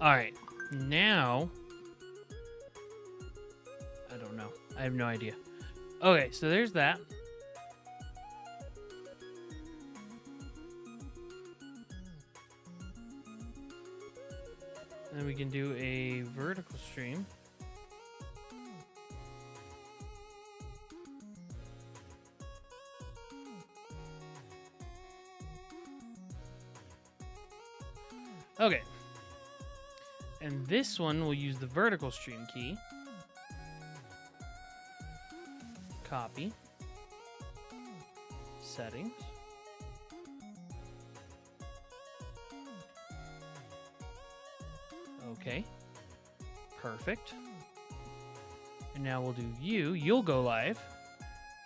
All right, now I don't know. I have no idea. Okay, so there's that. Then we can do a vertical stream. Okay. And this one will use the vertical stream key. Copy. Settings. Okay. Perfect. And now we'll do you. You'll go live.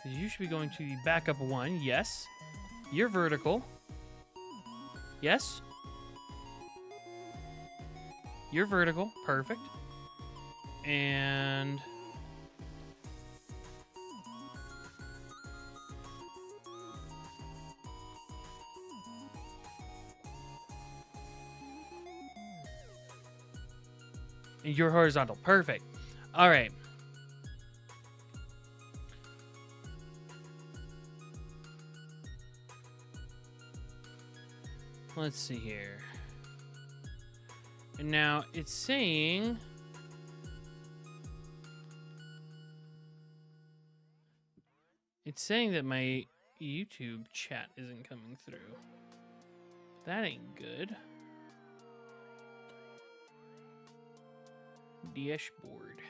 Because you should be going to the backup one. Yes. You're vertical. Yes. You're vertical. Perfect. And... you're horizontal. Perfect. All right. Let's see here. And now it's saying... it's saying that my YouTube chat isn't coming through. That ain't good. Dashboard.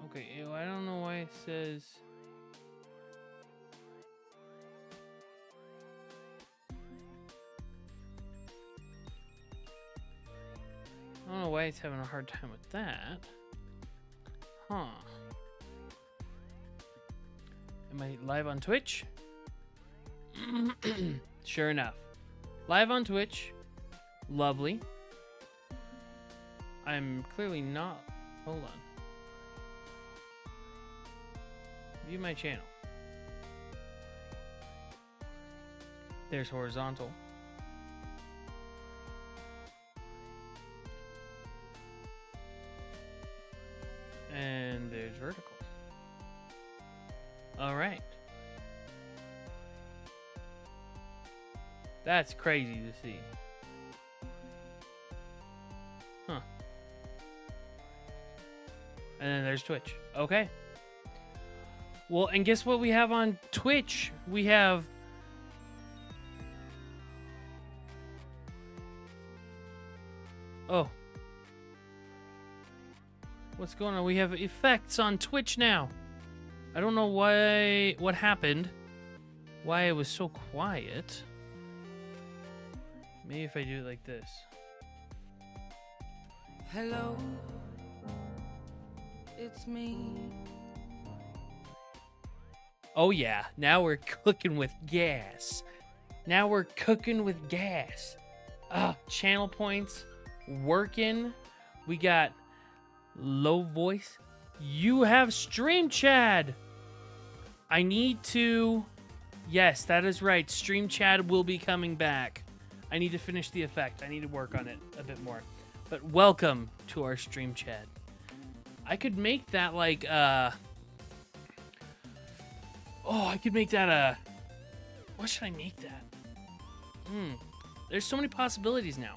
Okay, ew, I don't know why it says... I don't know why it's having a hard time with that. Huh. Am I live on Twitch? Sure enough. Live on Twitch. Lovely. I'm clearly not... hold on. View my channel. There's horizontal. And there's vertical. All right. That's crazy to see. Huh. And then there's Twitch. Okay. Well, and guess what we have on Twitch? We have... oh. What's going on? We have effects on Twitch now. I don't know why... what happened. Why it was so quiet. Maybe if I do it like this. Hello, it's me. Oh yeah, now we're cooking with gas. Now we're cooking with gas. Channel points working. We got low voice. You have Stream Chad. I need to... yes, that is right. Stream Chad will be coming back. I need to finish the effect. I need to work on it a bit more. But welcome to our Stream Chad. I could make that like, oh, I could make that what should I make that? There's so many possibilities now.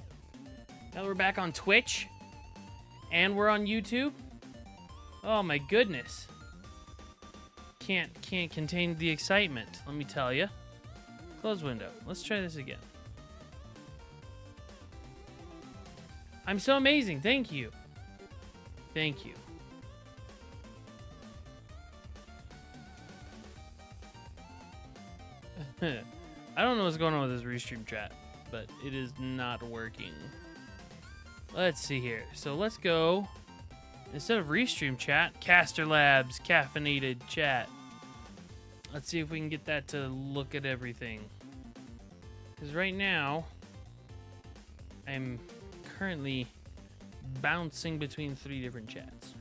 Now we're back on Twitch. And we're on YouTube. Oh my goodness. Can't contain the excitement, let me tell you. Close window. Let's try this again. I'm so amazing. Thank you. Thank you. I don't know what's going on with this restream chat, but it is not working. Let's see here. So let's go. Instead of restream chat, Caster Labs, caffeinated chat. Let's see if we can get that to look at everything. Because right now, I'm currently bouncing between 3 different chats.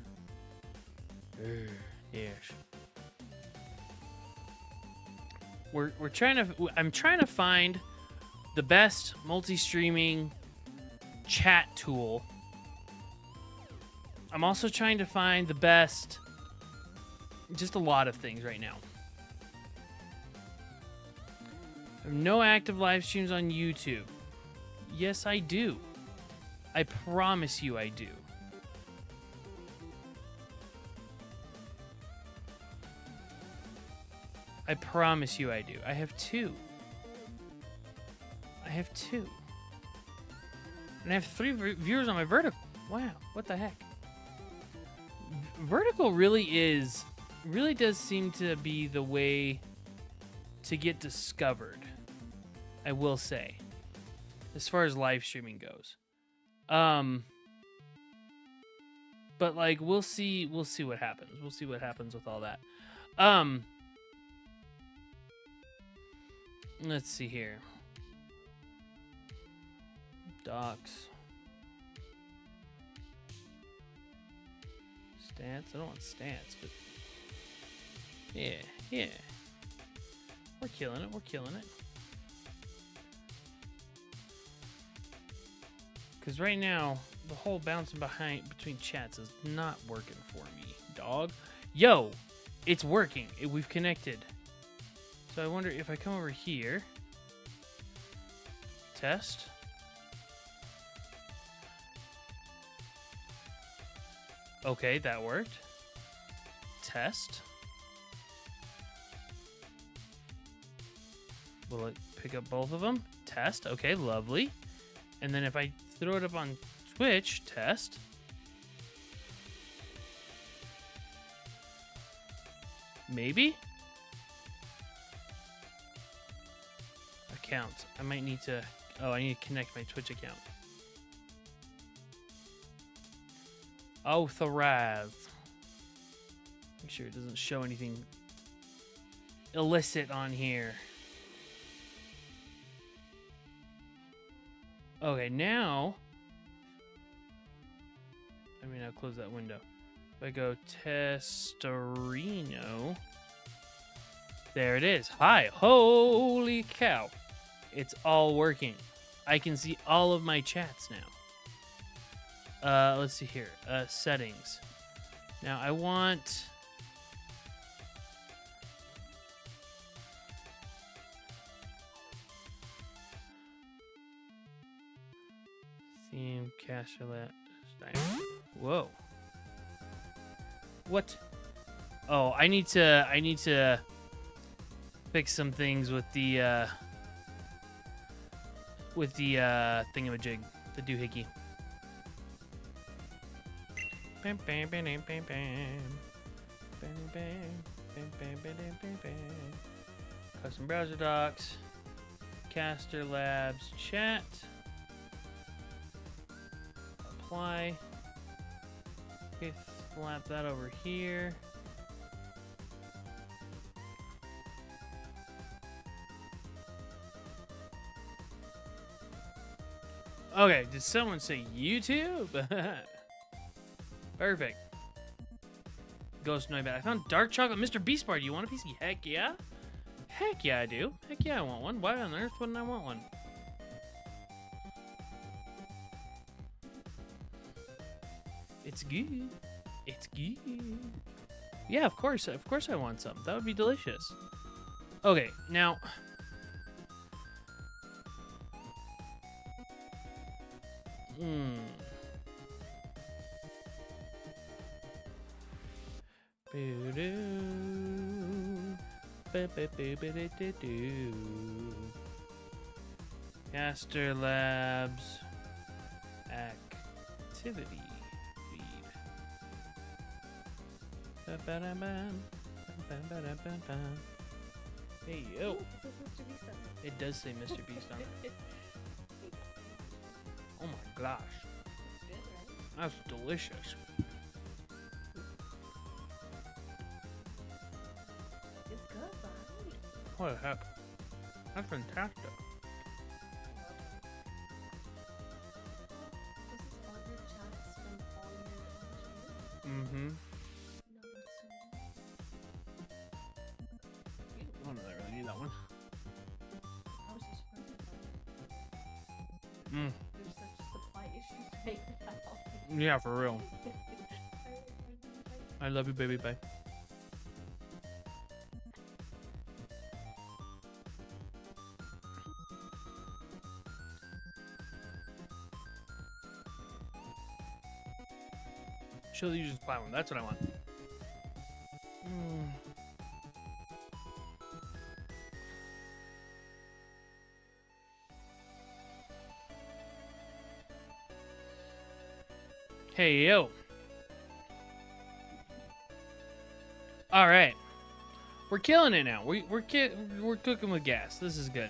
Yes. I'm trying to find the best multi-streaming chat tool. I'm also trying to find the best, just a lot of things right now. I have no active live streams on YouTube. Yes, I do. I promise you I do. I promise you I do. I have 2. I have 2. And I have 3 viewers on my vertical. Wow, what the heck? Vertical really does seem to be the way to get discovered, I will say, as far as live streaming goes. But like we'll see what happens. We'll see what happens with all that. Let's see here. Docs. Stats. I don't want stats, but yeah. We're killing it. We're killing it. Because right now, the whole bouncing between chats is not working for me, dog. Yo, it's working. We've connected. So I wonder if I come over here. Test. Okay, that worked. Test. Will it pick up both of them? Test. Okay, lovely. And then if I throw it up on Twitch, test. Maybe? Accounts. I might need to... Oh, I need to connect my Twitch account. Authorize. Make sure it doesn't show anything illicit on here. Okay, now... I mean, I'll close that window. If I go Testorino... There it is. Hi. Holy cow. It's all working. I can see all of my chats now. Let's see here. Settings. Now, I want... Theme, caster lab. Whoa. What? Oh, I need to fix some things with the thingamajig, the doohickey. Bam, bam, bam, bam, bam, bam. Bam, bam, bam, bam, bam, bam, bam. Custom browser docs, caster labs, chat. Apply. Okay, slap that over here. Okay, did someone say YouTube? Perfect. Ghost no bad. I found dark chocolate Mr. Beast bar. Do you want a piece? Heck yeah. Heck yeah, I do. Heck yeah, I want one. Why on earth wouldn't I want one? It's good. It's good. Yeah, of course. Of course I want some. That would be delicious. Okay, now... Caster Labs activity feed. Hey yo! It does say Mr. Beast on it. Oh my gosh. That's delicious. It's good, buddy. What the heck? That's fantastic. This is all your chats from all your channels? Mm-hmm. No, it's so Oh no, I really need that one. I was just surprised about it. Mm. There's such supply issues right now. Yeah, for real. I love you, baby. Bye. Show the users platform. That's what I want. Hey, yo. All right. We're killing it now. We're cooking with gas. This is good.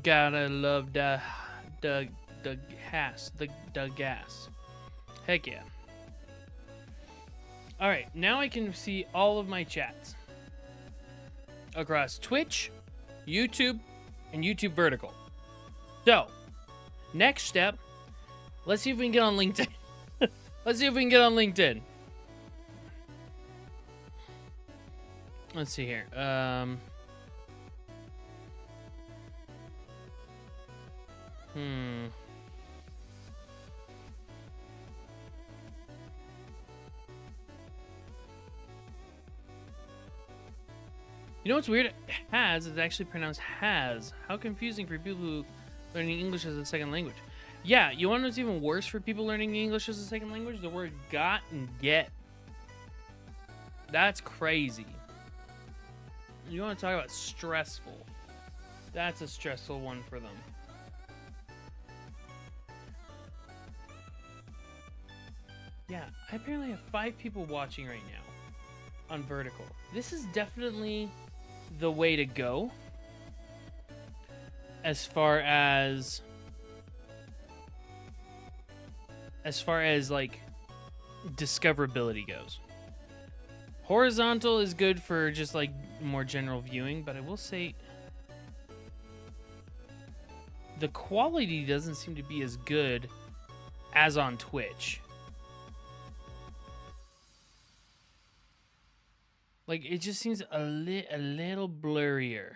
Gotta love the gas. Heck yeah. All right, now I can see all of my chats across Twitch, YouTube, and YouTube Vertical. So, next step, let's see if we can get on LinkedIn. Let's see if we can get on LinkedIn. Let's see here. You know what's weird? Has is actually pronounced has. How confusing for people who learning English as a second language. Yeah, you want to know what's even worse for people learning English as a second language? The word got and get. That's crazy. You want to talk about stressful. That's a stressful one for them. Yeah, I apparently have 5 people watching right now on Vertical. This is definitely the way to go as far as like discoverability goes. Horizontal is good for just like more general viewing, but I will say the quality doesn't seem to be as good as on Twitch. Like, it just seems a little blurrier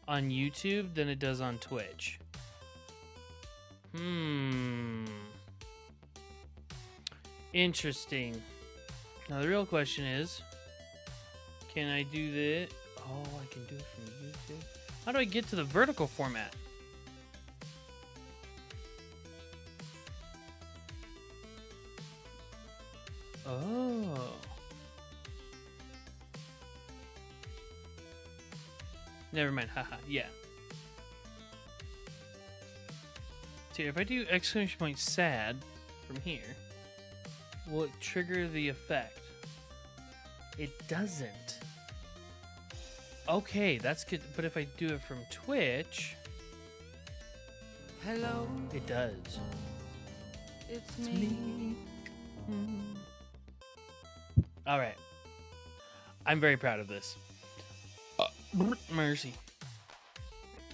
on YouTube than it does on Twitch. Interesting. Now, the real question is, can I do this? Oh, I can do it from YouTube. How do I get to the vertical format? Oh. Never mind, haha, yeah. See, if I do exclamation point sad from here, will it trigger the effect? It doesn't. Okay, that's good, but if I do it from Twitch... Hello, it does. it's me. Alright. I'm very proud of this. Mercy.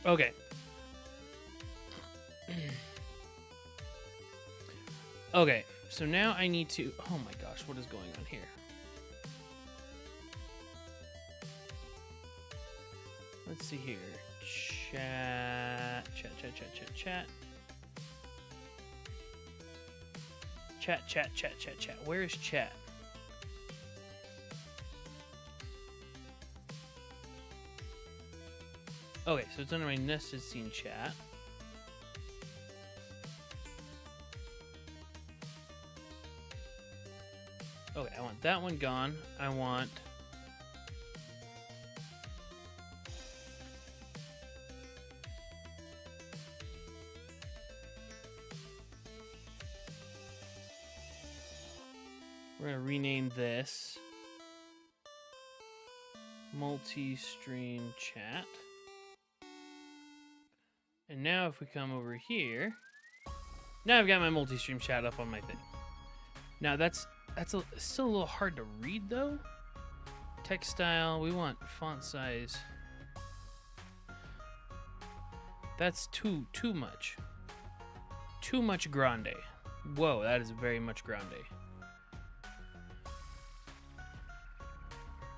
Okay. Okay, so now I need to... Oh my gosh, what is going on here? Let's see here. Chat. Where is chat? Okay, so it's under my nested scene chat. Okay, I want that one gone. I want... We're going to rename this multi-stream chat. And now if we come over here, now I've got my multi-stream chat up on my thing. Now that's still a little hard to read though. Text style, we want font size That's too much. Too much grande. Whoa, that is very much grande.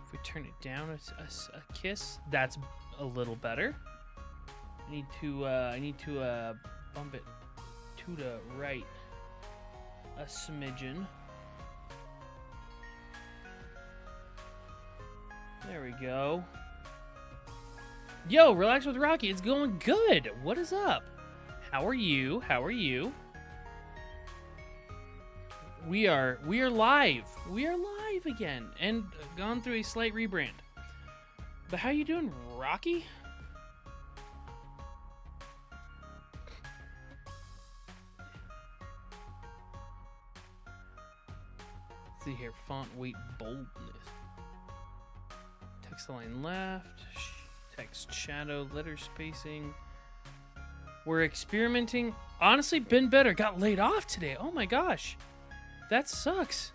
If we turn it down a kiss, that's a little better. I need to bump it to the right a smidgen. There we go. Yo, Relax with Rocky, it's going good. What is up? How are you? How are you? We are live. We are live again and gone through a slight rebrand. But how you doing, Rocky? Let's see here, font weight boldness. Text line left, text shadow, letter spacing. We're experimenting. Honestly, been better. Got laid off today. Oh my gosh. That sucks.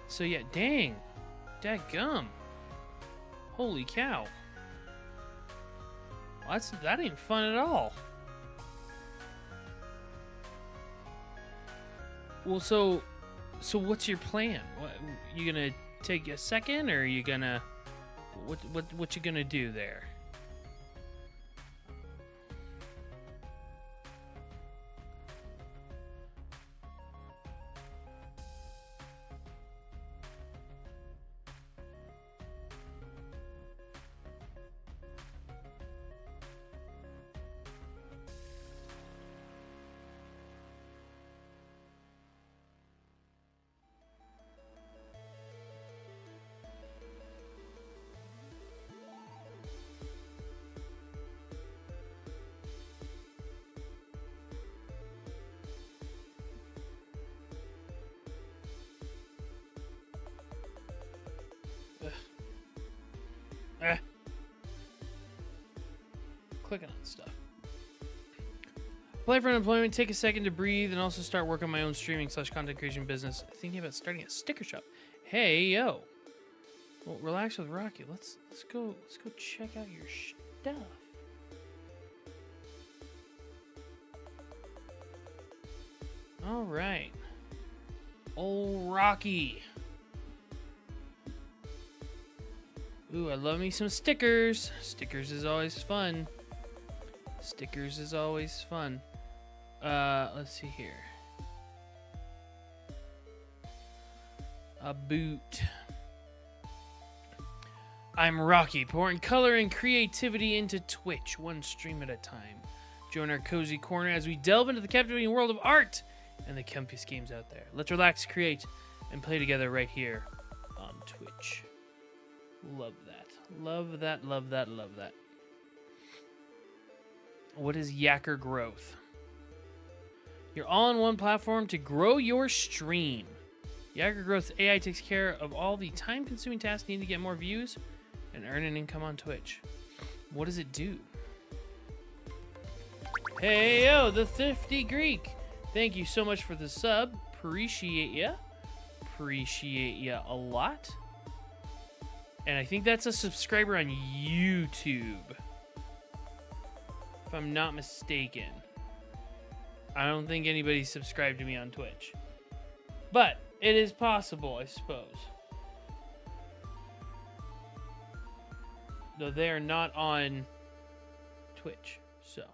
So yeah, dang. Dadgum. Holy cow. Well, that ain't fun at all. Well, so what's your plan? What, you gonna take a second, or are you gonna what you gonna do there? Clicking on stuff. Apply for unemployment, take a second to breathe, and also start work on my own streaming / content creation business. Thinking about starting a sticker shop. Hey yo. Well, Relax with Rocky. Let's go check out your stuff. All right. Old Rocky. Ooh, I love me some stickers. Stickers is always fun. Stickers is always fun. Let's see here. A boot. I'm Rocky, pouring color and creativity into Twitch, one stream at a time. Join our cozy corner as we delve into the captivating world of art and the comfiest games out there. Let's relax, create, and play together right here on Twitch. Love that. Love that, love that, love that. What is Yacker Growth? Your all-in-one platform to grow your stream. Yacker Growth AI takes care of all the time-consuming tasks needed to get more views and earn an income on Twitch. What does it do? Hey, yo, the Thrifty Greek. Thank you so much for the sub. Appreciate ya. Appreciate ya a lot. And I think that's a subscriber on YouTube, if I'm not mistaken. I don't think anybody subscribed to me on Twitch. But it is possible, I suppose. Though they are not on Twitch, so.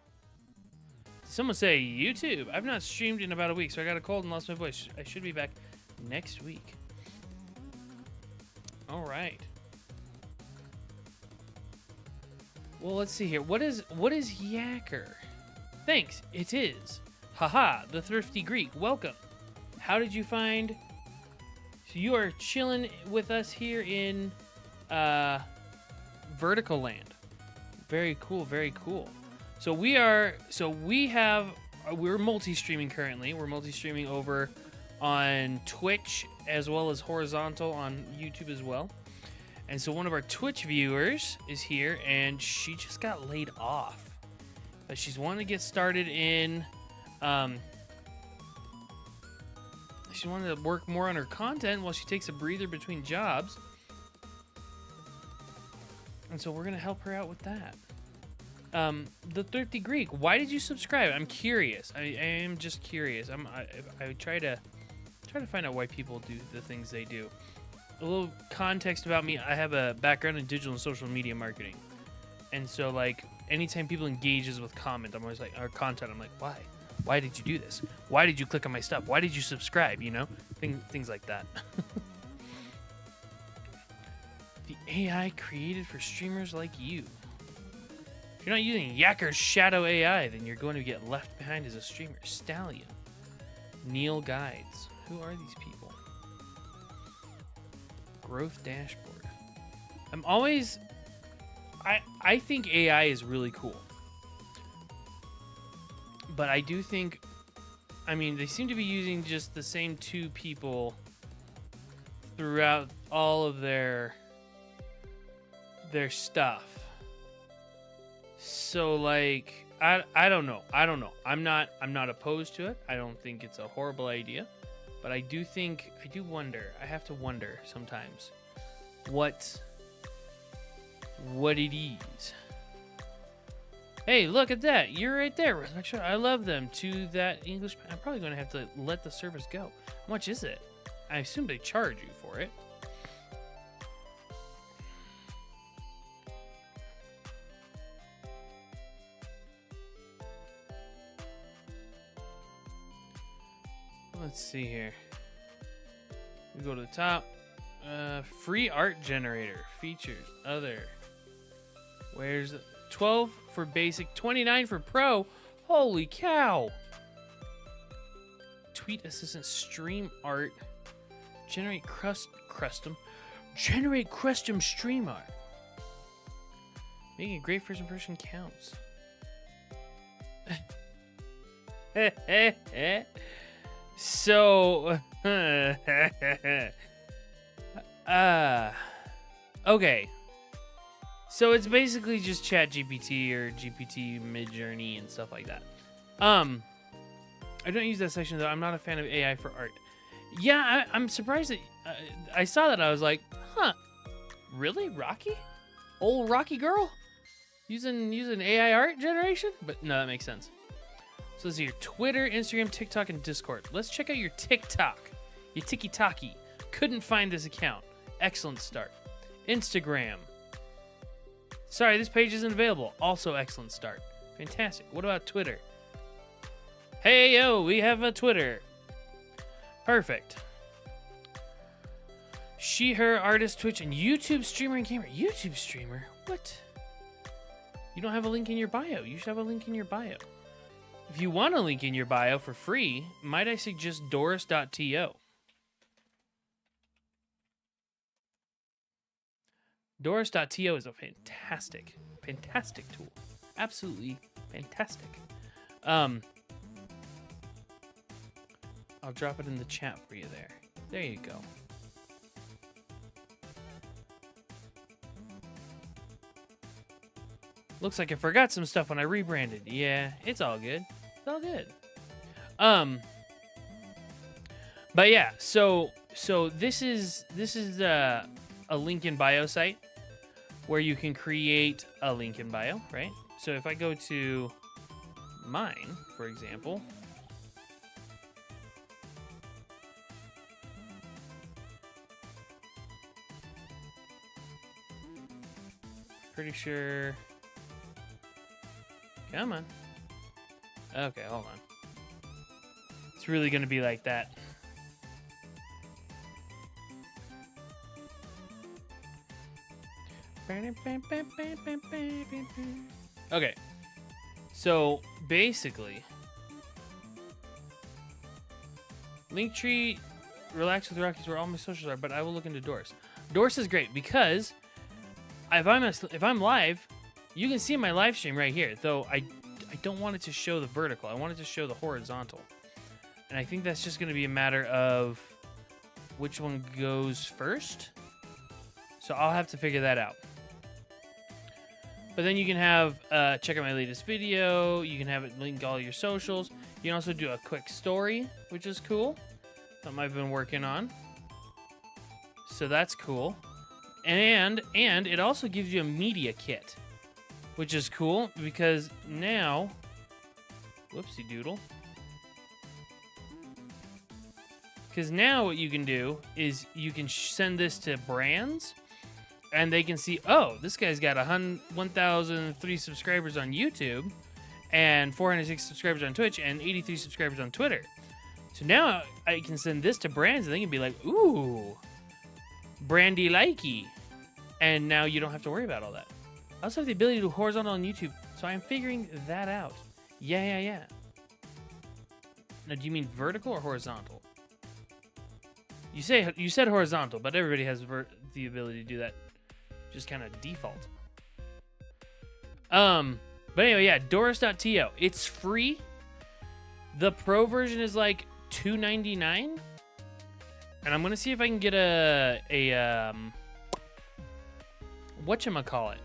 Someone say YouTube. I've not streamed in about a week, so I got a cold and lost my voice. I should be back next week. All right. Well, let's see here. What is Yacker? Thanks. It is. Haha, the Thrifty Greek. Welcome. How did you find? So you are chilling with us here in Vertical Land. Very cool. Very cool. So we're multi-streaming currently. We're multi-streaming over on Twitch as well as horizontal on YouTube as well. And so one of our Twitch viewers is here, and she just got laid off. But she's wanting to get started in, she wanted to work more on her content while she takes a breather between jobs. And so we're going to help her out with that. The Thrifty Greek, why did you subscribe? I'm curious. I am just curious. I try to find out why people do the things they do. A little context about me: I have a background in digital and social media marketing, and so like anytime people engages with comment, I'm always like, or content, I'm like, why? Why did you do this? Why did you click on my stuff? Why did you subscribe? You know, things like that. The AI created for streamers like you. If you're not using Yakker's Shadow AI, then you're going to get left behind as a streamer. Stallion. Neil Guides. Who are these people? Growth dashboard. I'm always... I think AI is really cool. But I do think... I mean, they seem to be using just the same two people throughout all of their stuff. So like I don't know. I'm not opposed to it. I don't think it's a horrible idea, but I do wonder. I have to wonder sometimes what it is. Hey, look at that. You're right there. I love them. To that English, I'm probably going to have to let the service go. How much is it? I assume they charge you for it. Let's see here. We go to the top. Free art generator. Features. Other. Where's 12 for basic, 29 for pro. Holy cow. Tweet assistant, stream art. Generate custom stream art. Making a great first impression counts. So, okay. So it's basically just ChatGPT or GPT Midjourney and stuff like that. I don't use that section though. I'm not a fan of AI for art. Yeah, I'm surprised that I saw that. I was like, huh, really, Rocky? Old Rocky girl using AI art generation? But no, that makes sense. So let's see your Twitter, Instagram, TikTok, and Discord. Let's check out your TikTok. Your Tiki-Taki. Couldn't find this account. Excellent start. Instagram. Sorry, this page isn't available. Also excellent start. Fantastic. What about Twitter? Hey, yo, we have a Twitter. Perfect. She, her, artist, Twitch, and YouTube streamer and gamer. YouTube streamer? What? You don't have a link in your bio. You should have a link in your bio. If you want a link in your bio for free, might I suggest Doris.to. Doris.to is a fantastic tool. Absolutely fantastic. I'll drop it in the chat for you there. There you go. Looks like I forgot some stuff when I rebranded. Yeah, it's all good. It's all good. But yeah, so this is a link in bio site where you can create a link in bio, right? So if I go to mine, for example, pretty sure. Come on. Okay, hold on. It's really going to be like that. Okay. So, basically, Linktree, Relax with Rockies, where all my socials are, but I will look into Doris. Doris is great because if I'm live, you can see my live stream right here, though I don't want it to show the vertical. I want it to show the horizontal. And I think that's just going to be a matter of which one goes first. So I'll have to figure that out. But then you can have, check out my latest video. You can have it link all your socials. You can also do a quick story, which is cool. Something I've been working on. So that's cool. And it also gives you a media kit. which is cool because now, whoopsie doodle. Because now what you can do is you can send this to brands, and they can see, oh, this guy's got 1,003 subscribers on YouTube, and 406 subscribers on Twitch, and 83 subscribers on Twitter. So now I can send this to brands, and they can be like, ooh, brandy likey. And now you don't have to worry about all that. I also have the ability to do horizontal on YouTube, so I'm figuring that out. Yeah. Now, do you mean vertical or horizontal? You said horizontal, but everybody has the ability to do that. Just kind of default. But anyway, yeah, Doris.to. It's free. The pro version is like $2.99. And I'm gonna see if I can get a whatchamacallit?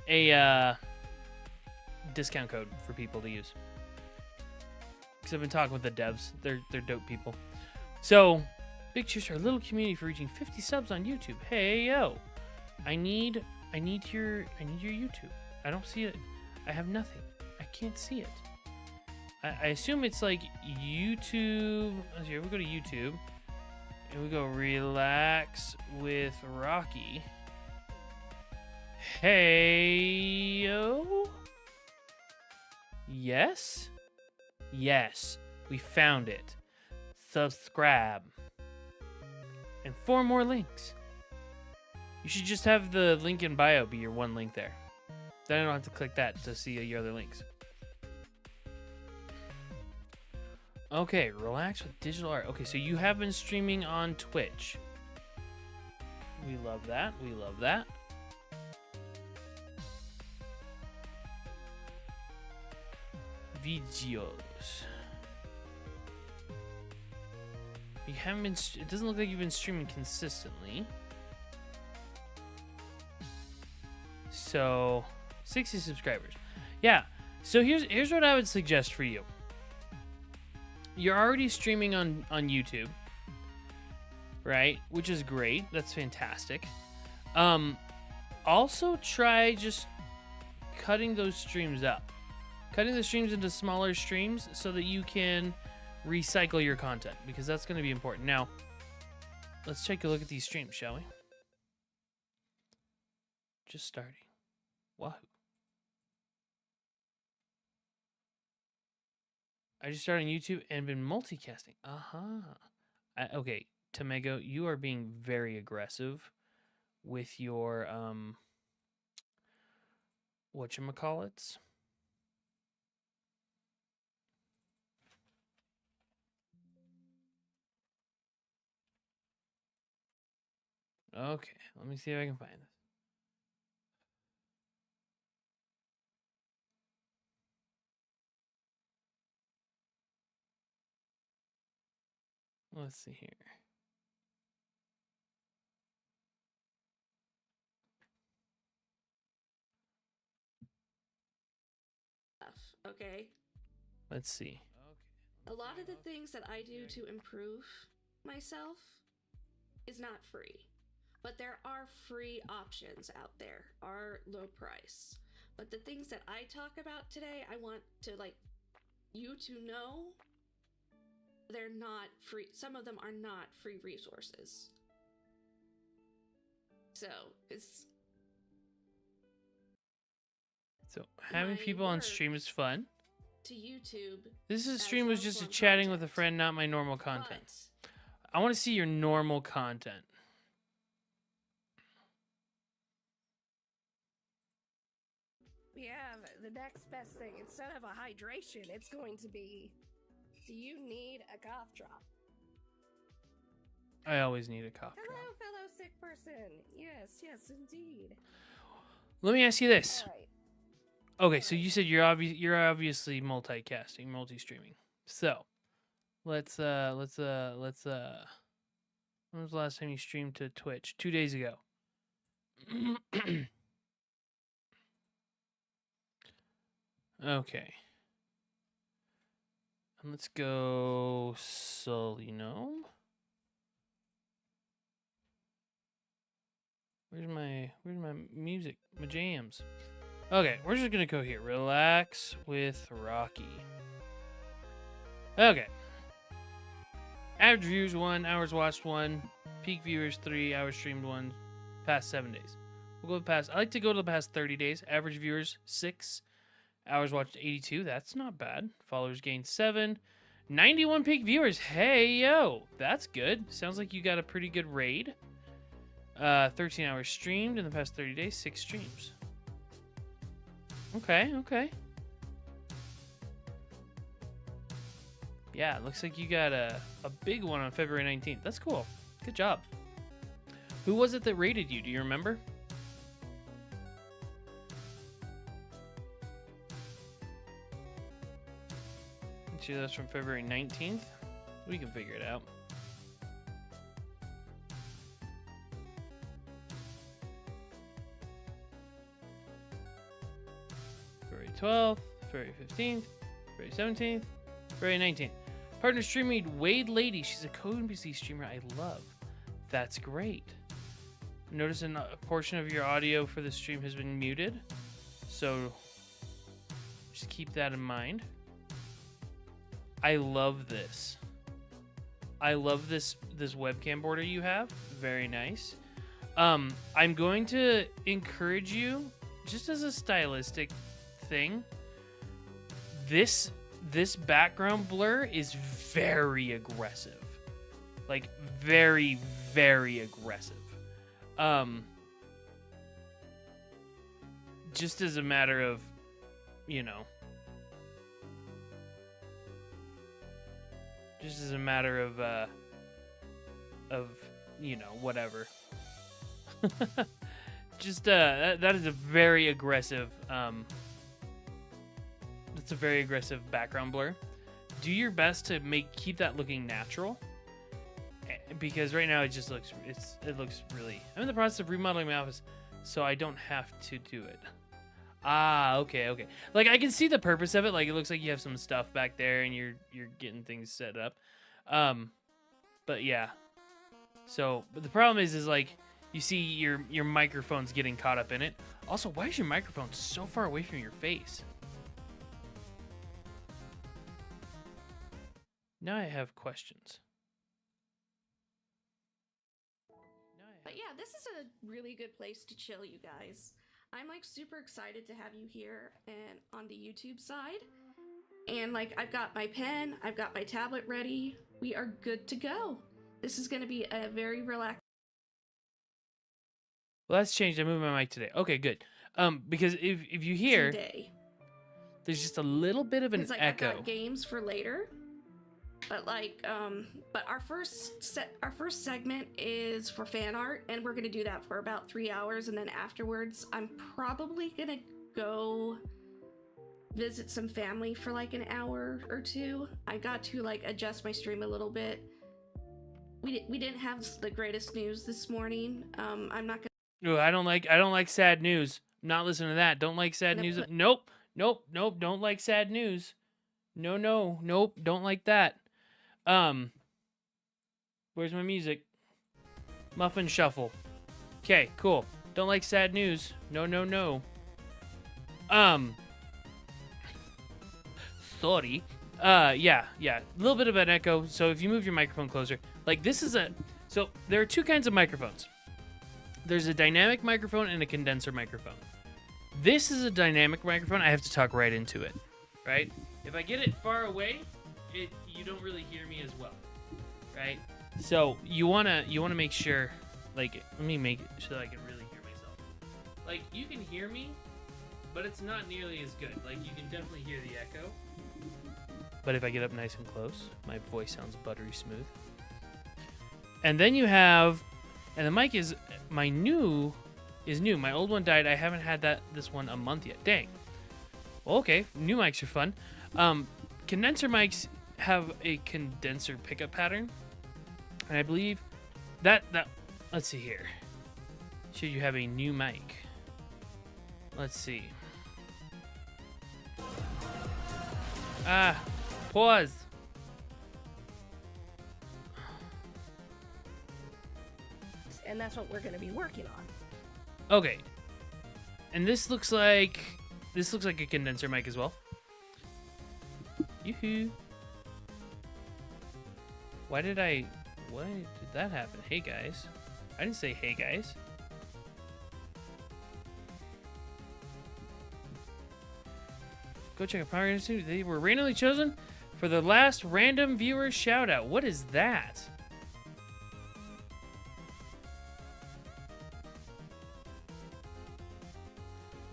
A discount code for people to use. Because I've been talking with the devs. They're dope people. So, big cheers to our little community for reaching 50 subs on YouTube. Hey yo, I need your YouTube. I don't see it. I have nothing. I can't see it. I assume it's like YouTube. Let's see, we go to YouTube and we go relax with Rocky. Hey yo. Yes, we found it. Subscribe. And 4 more links. You should just have the link in bio be your one link there. Then I don't have to click that to see your other links. Okay, relax with digital art. Okay, so you have been streaming on Twitch. We love that. We love that. Videos. You haven't been. It doesn't look like you've been streaming consistently. So, 60 subscribers. Yeah. So here's what I would suggest for you. You're already streaming on YouTube, right? Which is great. That's fantastic. Also try just cutting those streams up. Cutting the streams into smaller streams so that you can recycle your content, because that's going to be important. Now, let's take a look at these streams, shall we? Just starting. Wahoo. I just started on YouTube and been multicasting. Okay, Tamego, you are being very aggressive with your whatchamacallits. Okay, let me see if I can find this. Let's see here. Okay. Let's see. A lot of the things that I do to improve myself is not free. But there are free options out there, are low price. But the things that I talk about today, I want to you to know they're not free. Some of them are not free resources. So having people on stream is fun. To YouTube. This stream was just a chatting with a friend, not my normal content. I want to see your normal content. Yeah, the next best thing, instead of a hydration, it's going to be, do you need a cough drop? I always need a cough drop. Hello, fellow sick person. Yes, indeed. Let me ask you this. All right. Okay, so you said you're obviously multicasting, multi-streaming. So, let's when was the last time you streamed to Twitch? 2 days ago. Okay. And let's go Solino. Where's my music? My jams. Okay, we're just gonna go here. Relax with Rocky. Okay. Average views 1, hours watched 1, peak viewers 3, hours streamed 1, past 7 days. We'll go past. I like to go to the past 30 days. Average viewers 6, hours watched 82. That's not bad. Followers gained 7, 91 peak viewers. Hey yo, that's good. Sounds like you got a pretty good raid. 13 hours streamed in the past 30 days. 6 streams. Okay. Yeah, looks like you got a big one on February 19th. That's cool. Good job. Who was it that rated you? Do you remember? Let's see, that's from February 19th. We can figure it out. February 12th, February 15th, February 17th, February 19th. Partner streaming Wade Lady. She's a co-NPC streamer I love. That's great. Noticing a portion of your audio for the stream has been muted, so just keep that in mind. I love this. I love this webcam border you have. Very nice. I'm going to encourage you, just as a stylistic thing, this background blur is very aggressive. Like very, very aggressive. Just as a matter of, you know, just as a matter of, you know, whatever. Just that is a very aggressive that's a very aggressive background blur. Do your best to keep that looking natural, because right now it just looks it looks really. I'm in the process of remodeling my office, so I don't have to do it. Ah, okay. Like I can see the purpose of it. Like it looks like you have some stuff back there and you're getting things set up. But yeah. So, but the problem is like you see your microphone's getting caught up in it. Also, why is your microphone so far away from your face? Now I have questions. But yeah, this is a really good place to chill, you guys. I'm like super excited to have you here and on the YouTube side. And like I've got my pen, I've got my tablet ready. We are good to go. This is going to be a very relaxed. Well, that's changed. I moved my mic today. Okay, good. Because if you hear, day. There's just a little bit of an Like, echo. I've got games for later. But like, but our first segment is for fan art, and we're gonna do that for about 3 hours, and then afterwards, I'm probably gonna go visit some family for like an hour or two. I got to like adjust my stream a little bit. We didn't have the greatest news this morning. I'm not gonna. Ooh, I don't like sad news. I'm not listening to that. Don't like sad news. Nope. Don't like sad news. Nope. Don't like that. Where's my music? Muffin shuffle. Okay, cool. Don't like sad news. No. Sorry. Yeah. A little bit of an echo. So if you move your microphone closer, like this is so there are two kinds of microphones. There's a dynamic microphone and a condenser microphone. This is a dynamic microphone. I have to talk right into it, right? If I get it far away, you don't really hear me as well, right? So you wanna make sure, like, let me make it so that I can really hear myself. Like you can hear me, but it's not nearly as good. Like you can definitely hear the echo. But if I get up nice and close, my voice sounds buttery smooth. And then you have, and the mic is new. My old one died. I haven't had this one a month yet. Dang. Well, okay, new mics are fun. Condenser mics have a condenser pickup pattern, and I believe that let's see here. Should you have a new mic? Let's see. Pause. And that's what we're going to be working on. Okay. And this looks like a condenser mic as well. Yoo-hoo. Why did that happen? Hey guys. I didn't say hey guys. Go check out Power Institute. They were randomly chosen for the last random viewer shout out. What is that?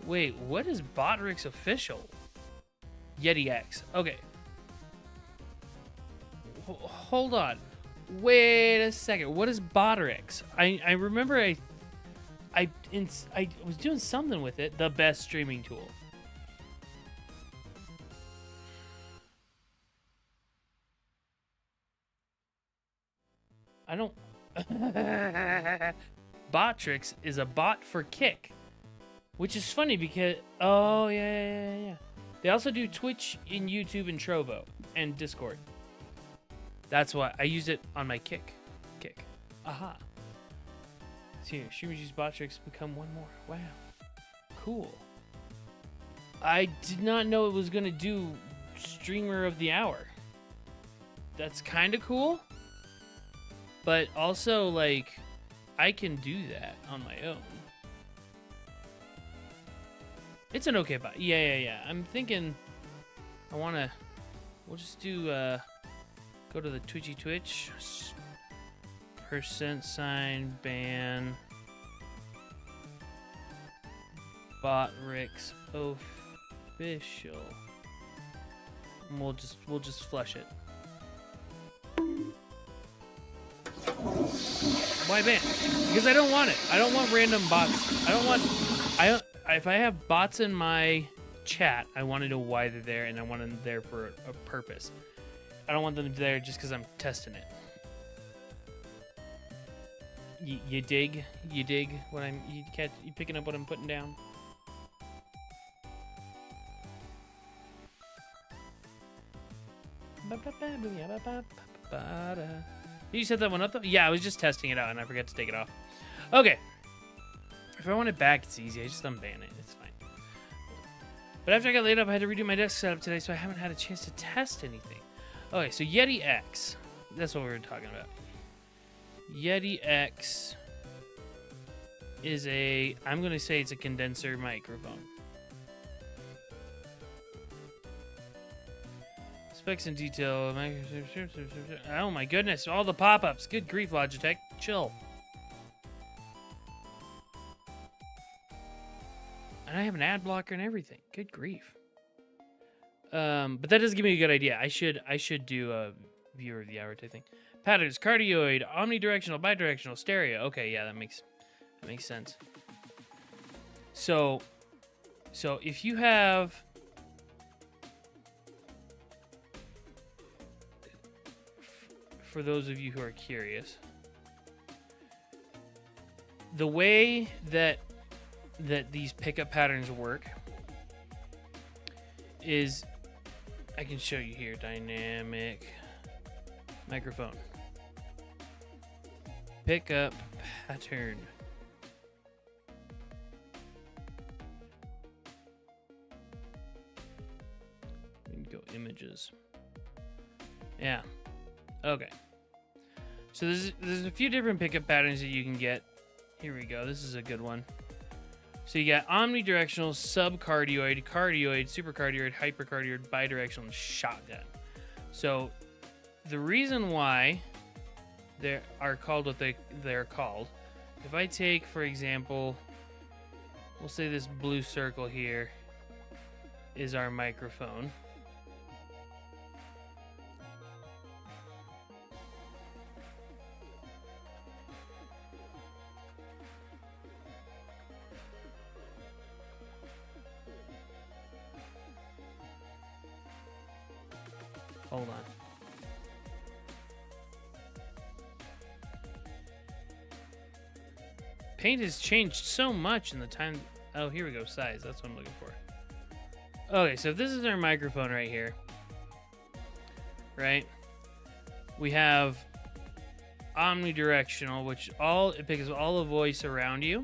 Wait, what is Botrix official? Yeti X. Okay. Hold on. Wait a second. What is Botrix? I remember I was doing something with it. The best streaming tool. I don't. Botrix is a bot for Kick, which is funny because yeah. They also do Twitch and YouTube and Trovo and Discord. That's why I used it on my Kick. Aha. So here, streamers use Botrix become one more. Wow. Cool. I did not know it was gonna do streamer of the hour. That's kind of cool. But also, like, I can do that on my own. It's an okay bot. Yeah. I'm thinking we'll just do, go to the Twitch, %, ban, Botrix official. And we'll just flush it. Why ban? Because I don't want it. I don't want random bots. If I have bots in my chat, I want to know why they're there, and I want them there for a purpose. I don't want them there just because I'm testing it. You dig what you picking up what I'm putting down? You set that one up though? Yeah, I was just testing it out and I forgot to take it off. Okay. If I want it back, it's easy. I just unban it. It's fine. But after I got laid up, I had to redo my desk setup today, so I haven't had a chance to test anything. Okay, so Yeti X. That's what we were talking about. Yeti X is I'm going to say it's a condenser microphone. Specs in detail. Oh my goodness, all the pop-ups. Good grief, Logitech. Chill. And I have an ad blocker and everything. Good grief. But that doesn't give me a good idea. I should do a viewer of the hour type thing. Patterns, cardioid, omnidirectional, bidirectional, stereo. Okay, yeah, that makes sense. So if you have for those of you who are curious, the way that these pickup patterns work is, I can show you here, dynamic microphone. Pickup pattern. We can go images. Yeah. Okay. So there's a few different pickup patterns that you can get. Here we go. This is a good one. So you got omnidirectional, subcardioid, cardioid, supercardioid, hypercardioid, bidirectional, and shotgun. So the reason why they are called what they're called, if I take, for example, we'll say this blue circle here is our microphone. Hold on. Paint has changed so much in the time. Oh, here we go. Size. That's what I'm looking for. Okay, so if this is our microphone right here, right? We have omnidirectional, which it picks all the voice around you,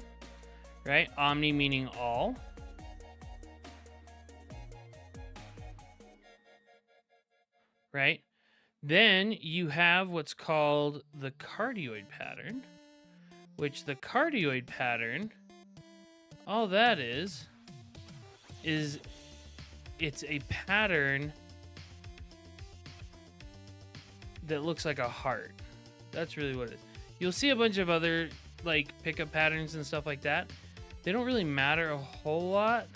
right? Omni meaning all. Right? Then you have what's called the cardioid pattern, which the cardioid pattern, all that is it's a pattern that looks like a heart. That's really what it is. You'll see a bunch of other like pickup patterns and stuff like that. They don't really matter a whole lot.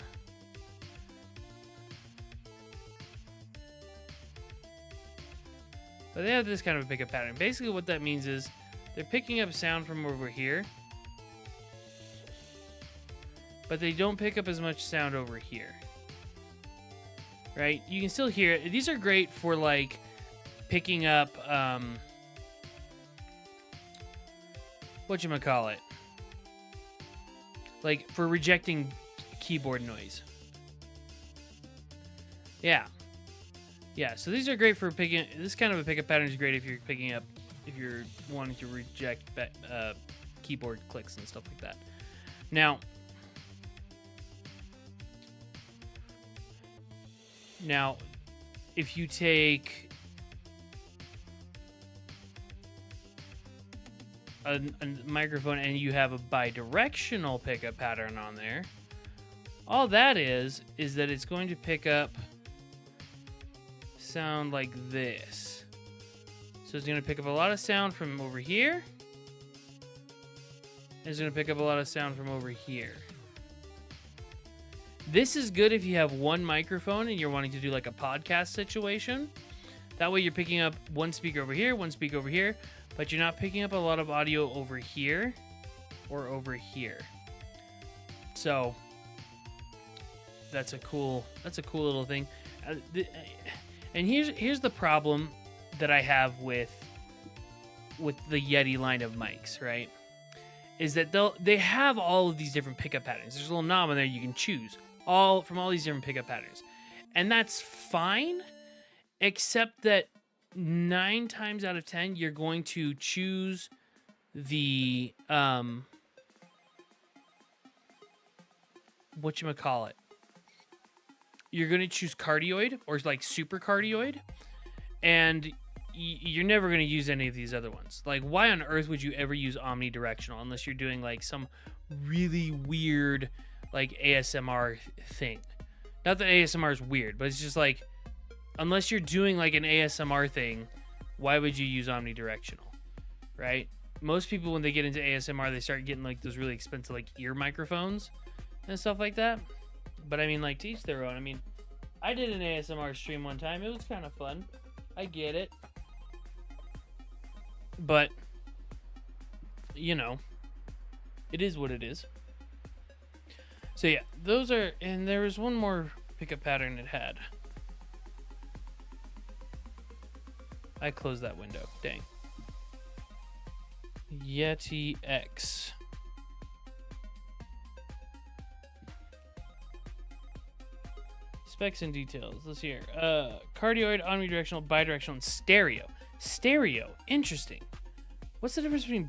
But they have this kind of a pickup pattern. Basically what that means is they're picking up sound from over here, but they don't pick up as much sound over here. Right? You can still hear it. These are great for like picking up whatchamacallit? Like for rejecting keyboard noise. Yeah. Yeah, so these are great for picking. This kind of a pickup pattern is great if you're picking up, if you're wanting to reject keyboard clicks and stuff like that. Now, if you take a microphone and you have a bidirectional pickup pattern on there, all that is that it's going to pick up sound like this. So it's going to pick up a lot of sound from over here. And it's going to pick up a lot of sound from over here. This is good if you have one microphone and you're wanting to do like a podcast situation. That way you're picking up one speaker over here, one speaker over here, but you're not picking up a lot of audio over here or over here. So that's a cool little thing. And here's the problem that I have with the Yeti line of mics, right? Is that they have all of these different pickup patterns. There's a little knob in there you can choose from all these different pickup patterns. And that's fine, except that 9 times out of 10 you're going to choose the whatchamacallit? You're going to choose cardioid or like super cardioid, and you're never going to use any of these other ones. Like, why on earth would you ever use omnidirectional unless you're doing like some really weird like ASMR thing? Not that ASMR is weird, but it's just like, unless you're doing like an ASMR thing, why would you use omnidirectional, right? Most people, when they get into ASMR, they start getting like those really expensive like ear microphones and stuff like that. But I mean, like, to each their own. I mean, I did an ASMR stream one time. It was kind of fun. I get it. But, you know, it is what it is. So yeah, those are, and there was one more pickup pattern it had. I closed that window. Dang. Yeti X. Specs and details. Let's hear. Cardioid, omnidirectional, bidirectional, and stereo. Stereo. Interesting. What's the difference between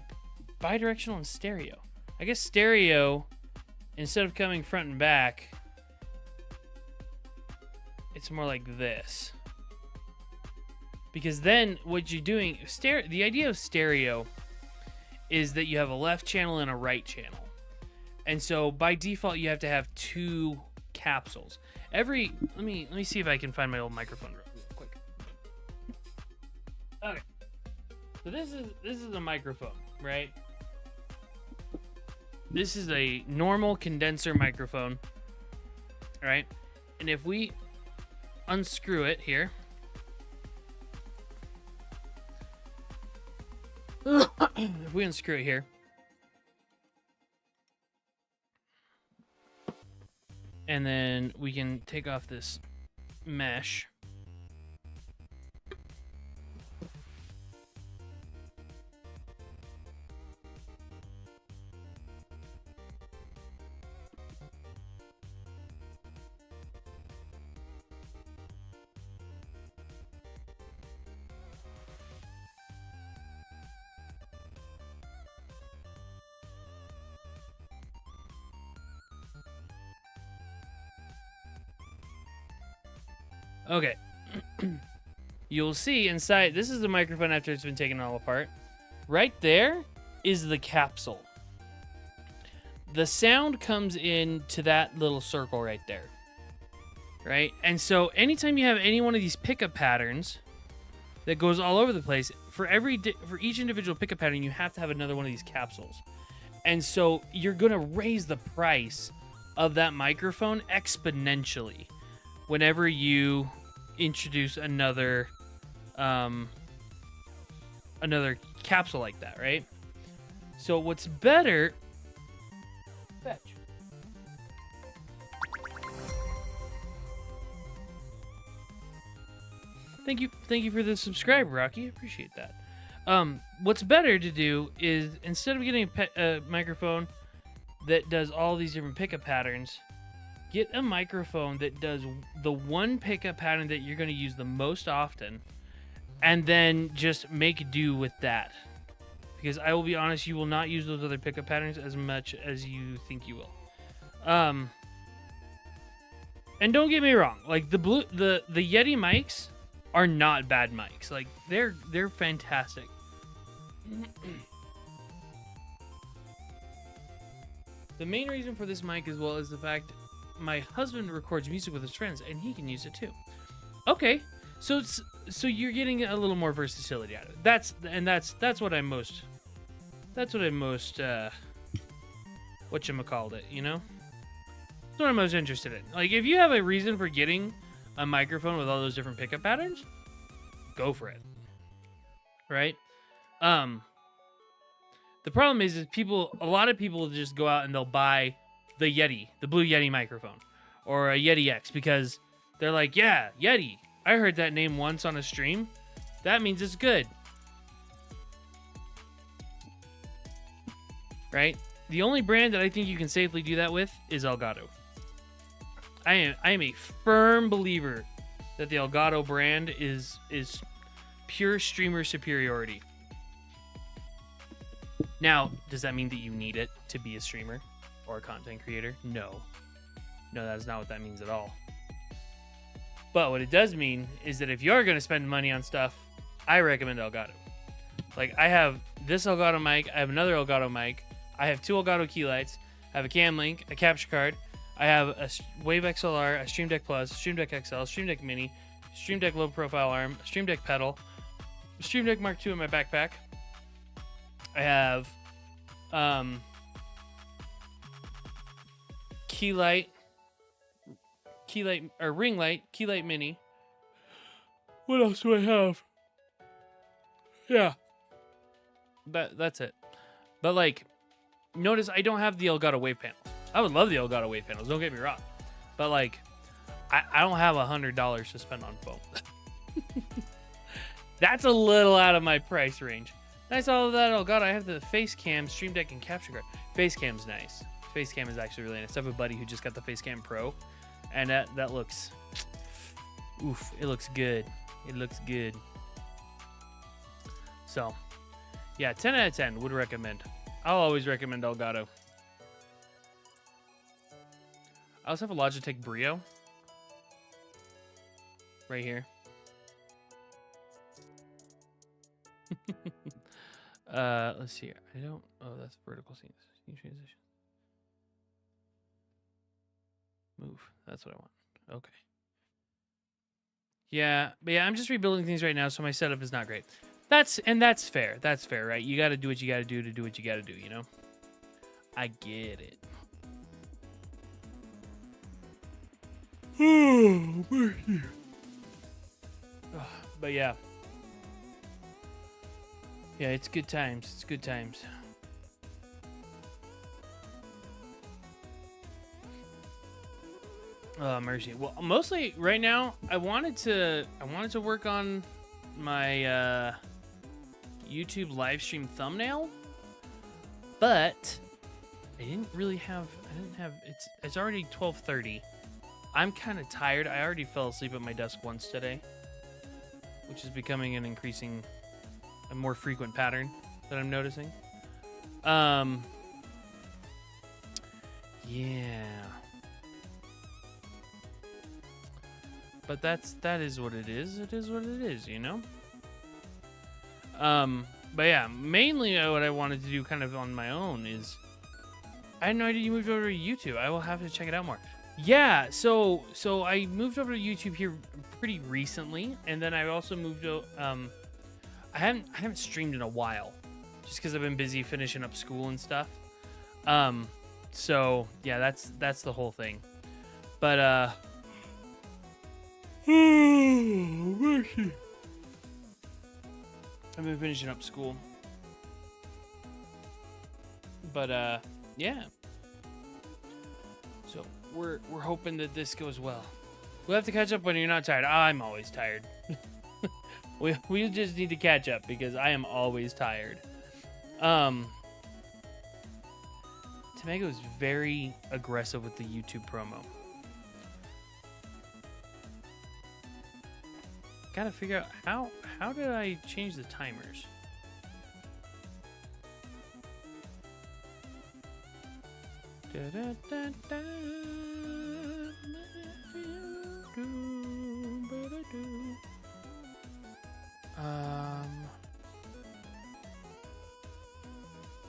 bidirectional and stereo? I guess stereo, instead of coming front and back, it's more like this. Because then what you're doing, the idea of stereo is that you have a left channel and a right channel. And so by default you have to have 2 capsules. Let me see if I can find my old microphone real quick. Okay. So this is a microphone, right? This is a normal condenser microphone. All right? And if we unscrew it here, if we unscrew it here, and then we can take off this mesh. Okay. You'll see inside, this is the microphone after it's been taken all apart. Right there is the capsule. The sound comes into that little circle right there. Right? And so anytime you have any one of these pickup patterns that goes all over the place, for each individual pickup pattern, you have to have another one of these capsules. And so you're going to raise the price of that microphone exponentially whenever you introduce another capsule like that, right? So what's better... Fetch. Thank you for the subscribe, Rocky. I appreciate that. What's better to do is, instead of getting a microphone that does all these different pickup patterns, get a microphone that does the one pickup pattern that you're going to use the most often, and then just make do with that. Because I will be honest, you will not use those other pickup patterns as much as you think you will. And don't get me wrong, like the Yeti mics are not bad mics. Like they're fantastic. The main reason for this mic as well is the fact my husband records music with his friends and he can use it too. Okay, so you're getting a little more versatility out of it. That's what I'm most whatchamacallit, you know? That's what I'm most interested in. Like, if you have a reason for getting a microphone with all those different pickup patterns, go for it. Right? The problem is a lot of people just go out and they'll buy the Yeti, the Blue Yeti microphone, or a Yeti X, because they're like, yeah, Yeti. I heard that name once on a stream. That means it's good. Right? The only brand that I think you can safely do that with is Elgato. I am a firm believer that the Elgato brand is pure streamer superiority. Now, does that mean that you need it to be a streamer or a content creator? No. No, that's not what that means at all. But what it does mean is that if you're going to spend money on stuff, I recommend Elgato. Like, I have this Elgato mic, I have another Elgato mic, I have two Elgato key lights, I have a cam link, a capture card, I have a Wave XLR, a Stream Deck Plus, Stream Deck XL, Stream Deck Mini, Stream Deck low profile arm, a Stream Deck pedal, a Stream Deck Mark II in my backpack. I have ring light mini. What else do I have? Yeah. That's it. But like, notice I don't have the Elgato wave panels. I would love the Elgato wave panels, don't get me wrong. But like, I don't have $100 to spend on foam. That's a little out of my price range. Nice, all of that Elgato. I have the face cam, Stream Deck, and capture card. Face cam's nice. Face cam is actually really nice. I have a buddy who just got the face cam pro, and that looks, oof, it looks good. It looks good. So, yeah, 10 out of 10 would recommend. I'll always recommend Elgato. I also have a Logitech Brio right here. Let's see here. I don't. Oh, that's vertical scene transition. Move. That's what I want. Okay. Yeah, but yeah, I'm just rebuilding things right now, so my setup is not great. That's fair. That's fair, right? You got to do what you got to do what you got to do. You know. I get it. But yeah. Yeah, it's good times. It's good times. Oh, mercy. Well, mostly right now, I wanted to work on my YouTube live stream thumbnail, but I didn't have it's already 12:30. I'm kind of tired. I already fell asleep at my desk once today, which is becoming a more frequent pattern that I'm noticing. Yeah. but that is what it is. It is what it is, you know. But yeah, mainly what I wanted to do kind of on my own is I had no idea you moved over to YouTube. I will have to check it out more. Yeah, so I moved over to YouTube here pretty recently, and then I also moved to I haven't streamed in a while, just because I've been busy finishing up school and stuff. So yeah, that's the whole thing. But I've been finishing up school. But yeah. So we're hoping that this goes well. We'll have to catch up when you're not tired. I'm always tired. we just need to catch up because I am always tired. Tamego is very aggressive with the YouTube promo. Gotta figure out how did I change the timers?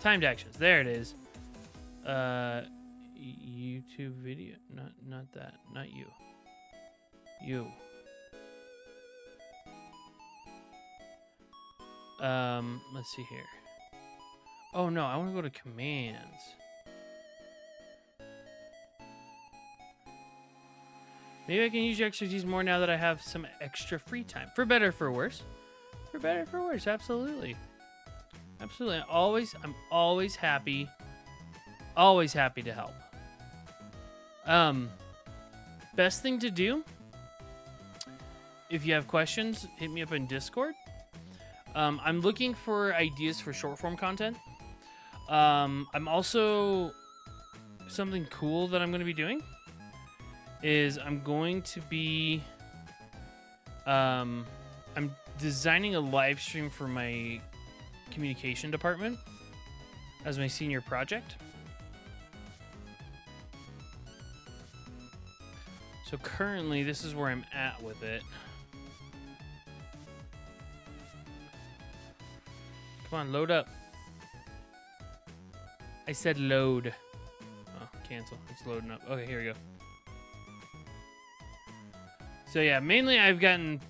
Timed actions. There it is. YouTube video. Not that. Not you. You. Let's see here. Oh no, I want to go to commands. Maybe I can use your expertise more now that I have some extra free time. For better or for worse. For better or for worse, absolutely. Absolutely. I'm always happy. Always happy to help. Best thing to do, if you have questions, hit me up in Discord. I'm looking for ideas for short form content. I'm also, something cool that I'm going to be doing is I'm going to be, I'm designing a live stream for my communication department as my senior project. So currently, this is where I'm at with it. Come on, load up. I said load. Oh, cancel. It's loading up. Okay, here we go. So yeah, mainly I've gotten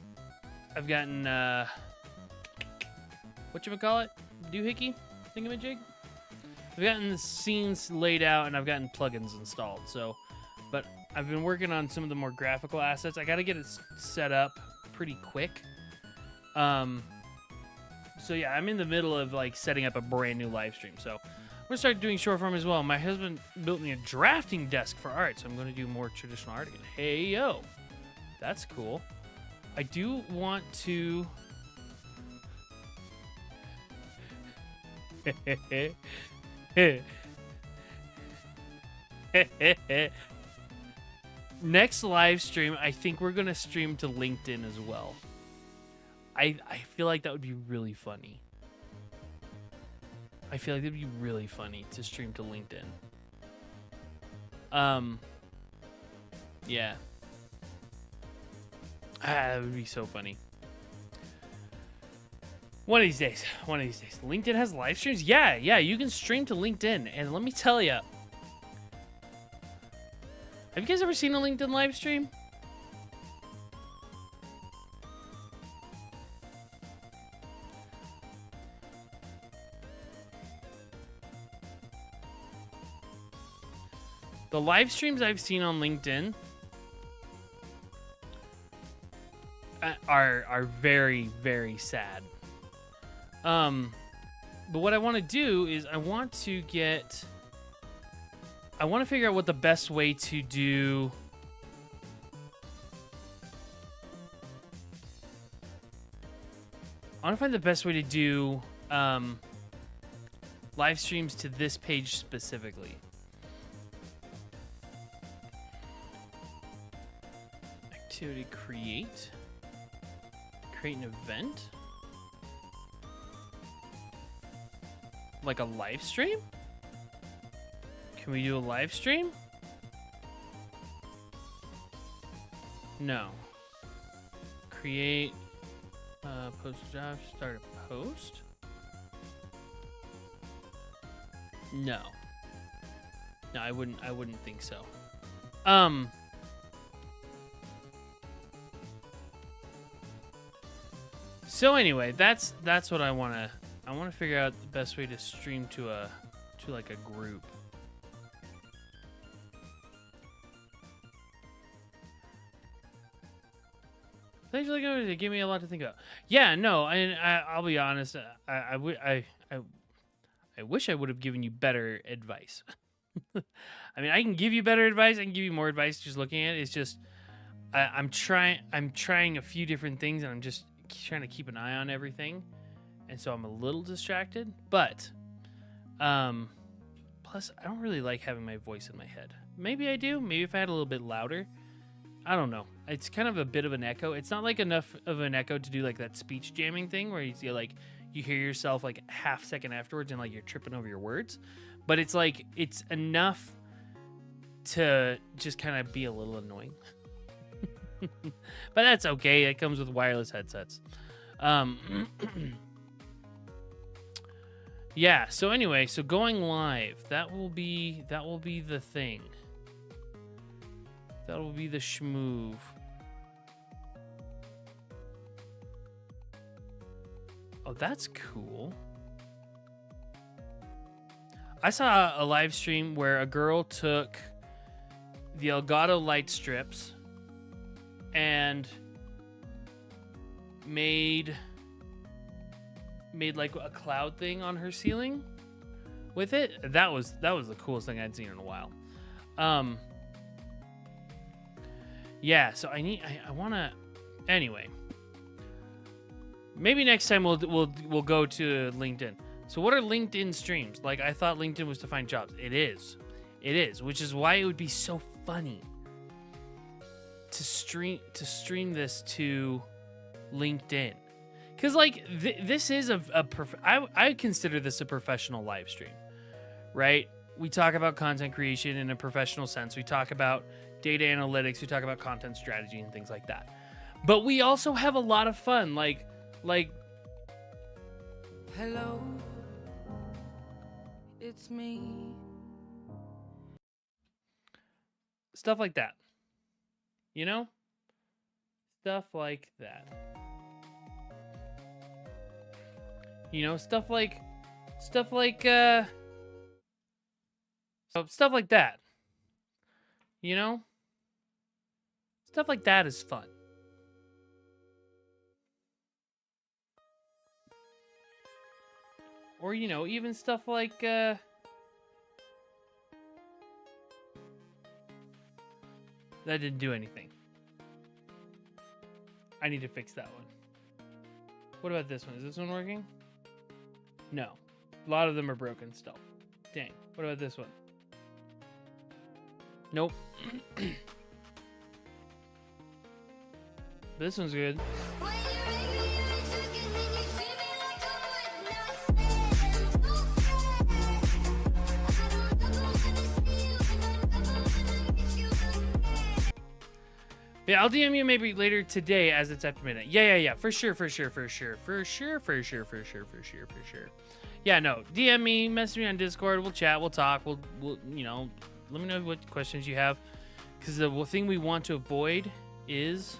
whatchamacallit? Doohickey? Thingamajig? I've gotten the scenes laid out and I've gotten plugins installed, so but I've been working on some of the more graphical assets. I gotta get it set up pretty quick. So yeah, I'm in the middle of like setting up a brand new live stream. So I'm gonna start doing short form as well. My husband built me a drafting desk for art, so I'm gonna do more traditional art again. Hey yo, that's cool. I do want to. Next live stream, I think we're gonna stream to LinkedIn as well. I feel like that would be really funny. I feel like it'd be really funny to stream to LinkedIn. Yeah. That would be so funny. One of these days. One of these days. LinkedIn has live streams? Yeah, you can stream to LinkedIn. And let me tell you. Have you guys ever seen a LinkedIn live stream? The live streams I've seen on LinkedIn are very, very sad. But what I want to do is I want to figure out what the best way to do. I want to find the best way to do live streams to this page specifically. Activity create an event, like a live stream. Can we do a live stream? No. Create post a job, start a post. No. No, I wouldn't think so. So anyway, that's what I want to figure out the best way to stream to like a group. Thanks for looking over. They give me a lot to think about. Yeah, no, and I'll be honest. I wish I would have given you better advice. I mean, I can give you better advice. I can give you more advice. Just looking at it, it's just I'm trying a few different things, and I'm just trying to keep an eye on everything, and so I'm a little distracted. But plus, I don't really like having my voice in my head. Maybe I do. Maybe if I had a little bit louder. I don't know. It's kind of a bit of an echo. It's not like enough of an echo to do like that speech jamming thing where you see like you hear yourself like a half second afterwards and like you're tripping over your words. But it's like it's enough to just kind of be a little annoying. But that's okay. It comes with wireless headsets. Yeah, so anyway, so going live, that will be the thing. That will be the schmoove. Oh, that's cool. I saw a live stream where a girl took the Elgato light strips and made like a cloud thing on her ceiling with it. That was the coolest thing I'd seen in a while. Yeah, so I want to anyway. Maybe next time we'll go to LinkedIn. So what are LinkedIn streams? Like I thought LinkedIn was to find jobs. It is, which is why it would be so funny to stream this to LinkedIn. Cuz like this is I consider this a professional live stream. Right? We talk about content creation in a professional sense. We talk about data analytics, we talk about content strategy and things like that. But we also have a lot of fun like Hello, it's me. stuff like that. You know? Stuff like that. You know, stuff like stuff like that. You know? Stuff like that is fun. Or, you know, even stuff like, that didn't do anything. I need to fix that one. What about this one? Is this one working? No. A lot of them are broken still. Dang. What about this one? Nope. This one's good. Yeah, I'll DM you maybe later today as it's after midnight. Yeah. For sure. Yeah, no. DM me, message me on Discord. We'll chat. We'll talk. We'll you know, let me know what questions you have. Because the thing we want to avoid is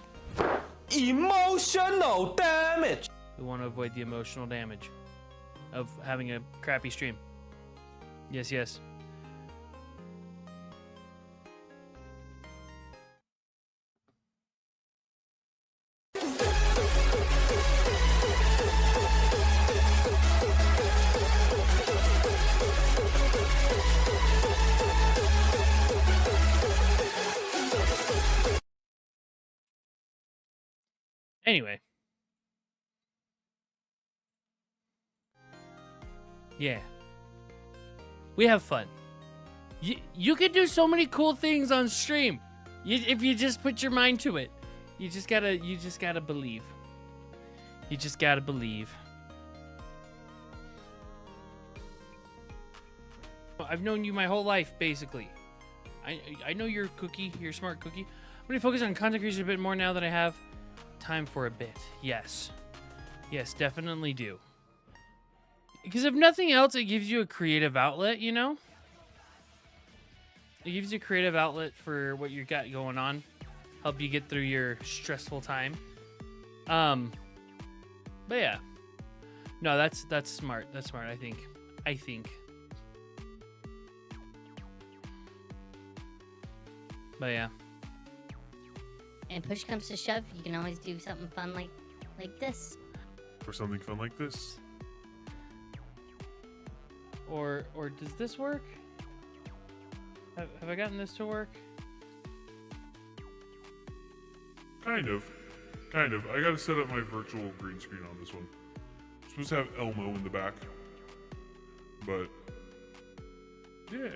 emotional damage. we want to avoid the emotional damage of having a crappy stream. Yes. Anyway. Yeah. We have fun. You can do so many cool things on stream. If you just put your mind to it. You just gotta believe. You just gotta believe. I've known you my whole life, basically. I know you're a cookie. You're a smart cookie. I'm gonna focus on content creation a bit more now that I have time for a bit. Yes. Yes, definitely do. Because if nothing else, it gives you a creative outlet, you know? It gives you a creative outlet for what you got going on. Help you get through your stressful time. But yeah. No, that's smart. That's smart, I think. But yeah. And push comes to shove, you can always do something fun like this. Or something fun like this. Or does this work? Have I gotten this to work? Kind of. I gotta set up my virtual green screen on this one. I'm supposed to have Elmo in the back. But yeah.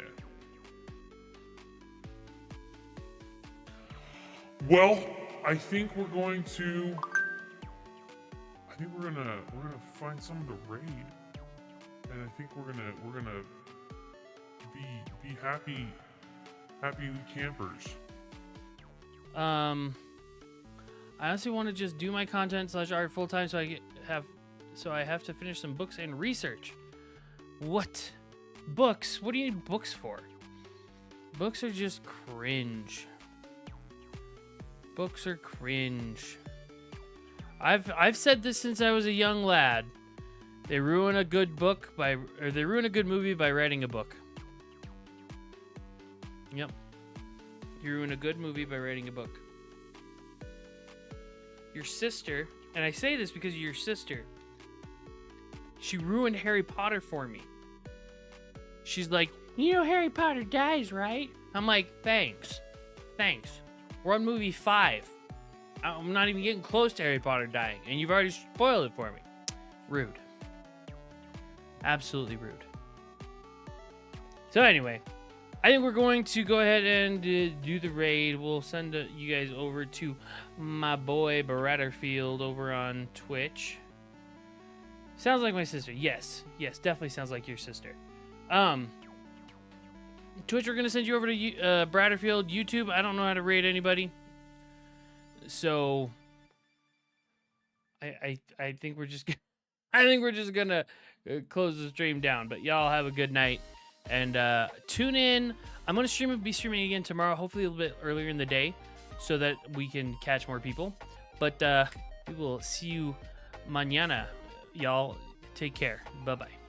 Well, I think we're gonna find someone to raid. And I think we're gonna be happy campers. I honestly want to just do my content / art full time, so I have to finish some books and research. What? Books? What do you need books for? Books are just cringe. Books are cringe. I've said this since I was a young lad. They ruin a good movie by writing a book. Yep. You ruin a good movie by writing a book. Your sister, and I say this because of your sister, she ruined Harry Potter for me. She's like, you know Harry Potter dies, right? I'm like, thanks. We're on movie 5. I'm not even getting close to Harry Potter dying, and you've already spoiled it for me. Rude. Absolutely rude. So anyway, I think we're going to go ahead and do the raid. We'll send you guys over to my boy Baratterfield over on Twitch. Sounds like my sister. Yes, definitely sounds like your sister. Twitch, we're gonna send you over to Bratterfield. YouTube, I don't know how to raid anybody, so I think we're just gonna close the stream down. But y'all have a good night and tune in. I'm gonna be streaming again tomorrow, hopefully a little bit earlier in the day, so that we can catch more people. But we will see you mañana. Y'all take care. Bye bye.